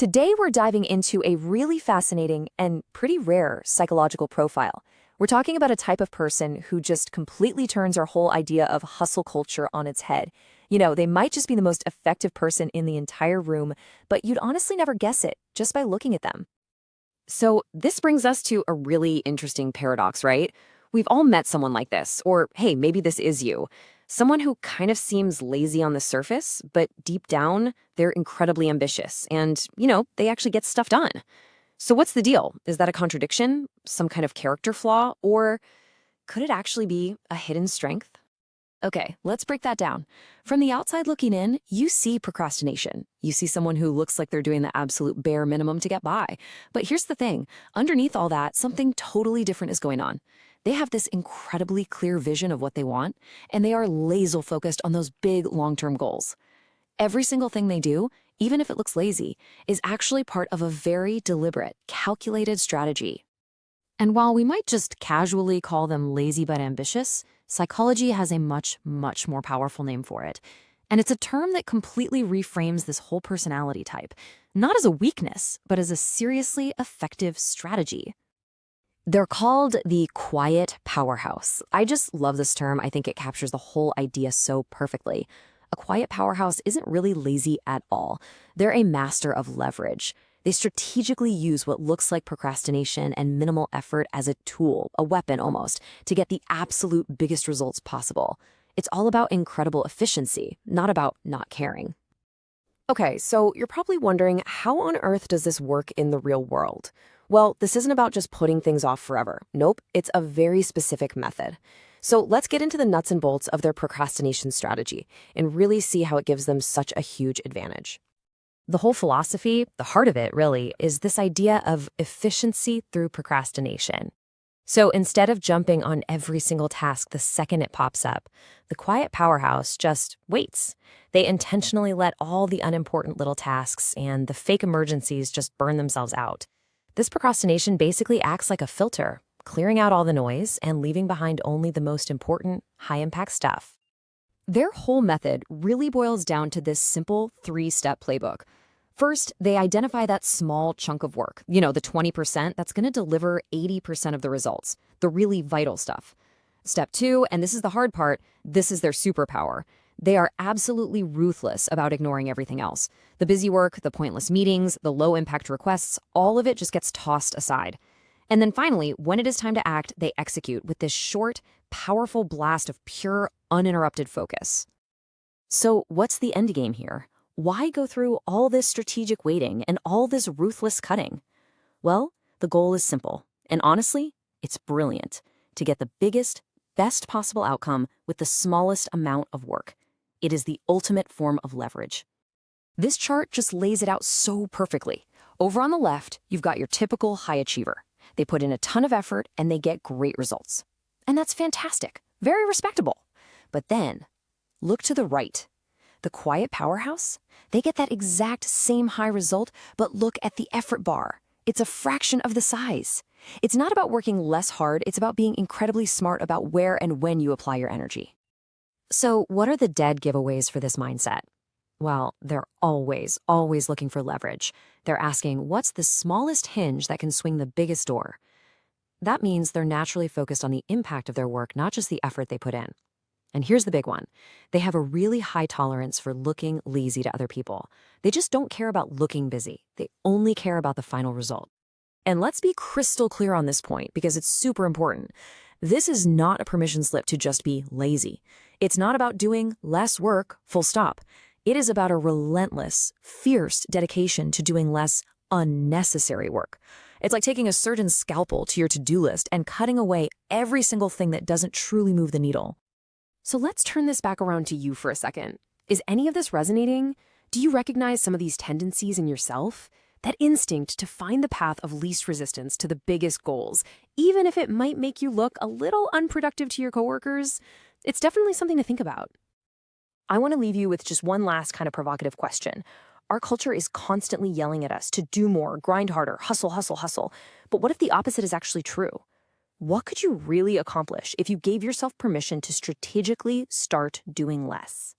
Today, we're diving into a really fascinating and pretty rare psychological profile. We're talking about a type of person who just completely turns our whole idea of hustle culture on its head. They might just be the most effective person in the entire room, but you'd honestly never guess it just by looking at them. So, this brings us to a really interesting paradox, right? We've all met someone like this, or hey, maybe this is you. Someone who kind of seems lazy on the surface, but deep down, they're incredibly ambitious and, they actually get stuff done. So, what's the deal? Is that a contradiction, some kind of character flaw, or could it actually be a hidden strength? Okay, let's break that down. From the outside looking in, you see procrastination. You see someone who looks like they're doing the absolute bare minimum to get by. But here's the thing, underneath all that, something totally different is going on. They have this incredibly clear vision of what they want, and they are laser focused on those big long-term goals. Every single thing they do, even if it looks lazy, is actually part of a very deliberate, calculated strategy. And while we might just casually call them lazy but ambitious, psychology has a much, much more powerful name for it. And it's a term that completely reframes this whole personality type, not as a weakness, but as a seriously effective strategy. They're called the quiet powerhouse. I just love this term. I think it captures the whole idea so perfectly. A quiet powerhouse isn't really lazy at all. They're a master of leverage. They strategically use what looks like procrastination and minimal effort as a tool, a weapon almost, to get the absolute biggest results possible. It's all about incredible efficiency, not about not caring. Okay, so you're probably wondering, how on earth does this work in the real world? Well, this isn't about just putting things off forever. Nope, it's a very specific method. So let's get into the nuts and bolts of their procrastination strategy and really see how it gives them such a huge advantage. The whole philosophy, the heart of it really, is this idea of efficiency through procrastination. So instead of jumping on every single task the second it pops up, the quiet powerhouse just waits. They intentionally let all the unimportant little tasks and the fake emergencies just burn themselves out. This procrastination basically acts like a filter, clearing out all the noise and leaving behind only the most important, high-impact stuff. Their whole method really boils down to this simple 3-step playbook. First, they identify that small chunk of work, the 20% that's going to deliver 80% of the results, the really vital stuff. Step 2, and this is the hard part, this is their superpower. They are absolutely ruthless about ignoring everything else. The busy work, the pointless meetings, the low-impact requests, all of it just gets tossed aside. And then finally, when it is time to act, they execute with this short, powerful blast of pure, uninterrupted focus. So what's the end game here? Why go through all this strategic waiting and all this ruthless cutting? Well, the goal is simple, and honestly, it's brilliant: to get the biggest, best possible outcome with the smallest amount of work. It is the ultimate form of leverage. This chart just lays it out so perfectly. Over on the left, you've got your typical high achiever. They put in a ton of effort and they get great results. And that's fantastic, very respectable. But then, look to the right. The quiet powerhouse, they get that exact same high result, but look at the effort bar. It's a fraction of the size. It's not about working less hard, it's about being incredibly smart about where and when you apply your energy. So what are the dead giveaways for this mindset? Well, they're always looking for leverage. They're asking, what's the smallest hinge that can swing the biggest door? That means they're naturally focused on the impact of their work, not just the effort they put in. And here's the big one. They have a really high tolerance for looking lazy to other people. They just don't care about looking busy. They only care about the final result. And let's be crystal clear on this point because it's super important. This is not a permission slip to just be lazy. It's not about doing less work, full stop. It is about a relentless, fierce dedication to doing less unnecessary work. It's like taking a surgeon's scalpel to your to-do list and cutting away every single thing that doesn't truly move the needle. So let's turn this back around to you for a second. Is any of this resonating? Do you recognize some of these tendencies in yourself? That instinct to find the path of least resistance to the biggest goals, even if it might make you look a little unproductive to your coworkers? It's definitely something to think about. I want to leave you with just one last kind of provocative question. Our culture is constantly yelling at us to do more, grind harder, hustle, hustle, hustle. But what if the opposite is actually true? What could you really accomplish if you gave yourself permission to strategically start doing less?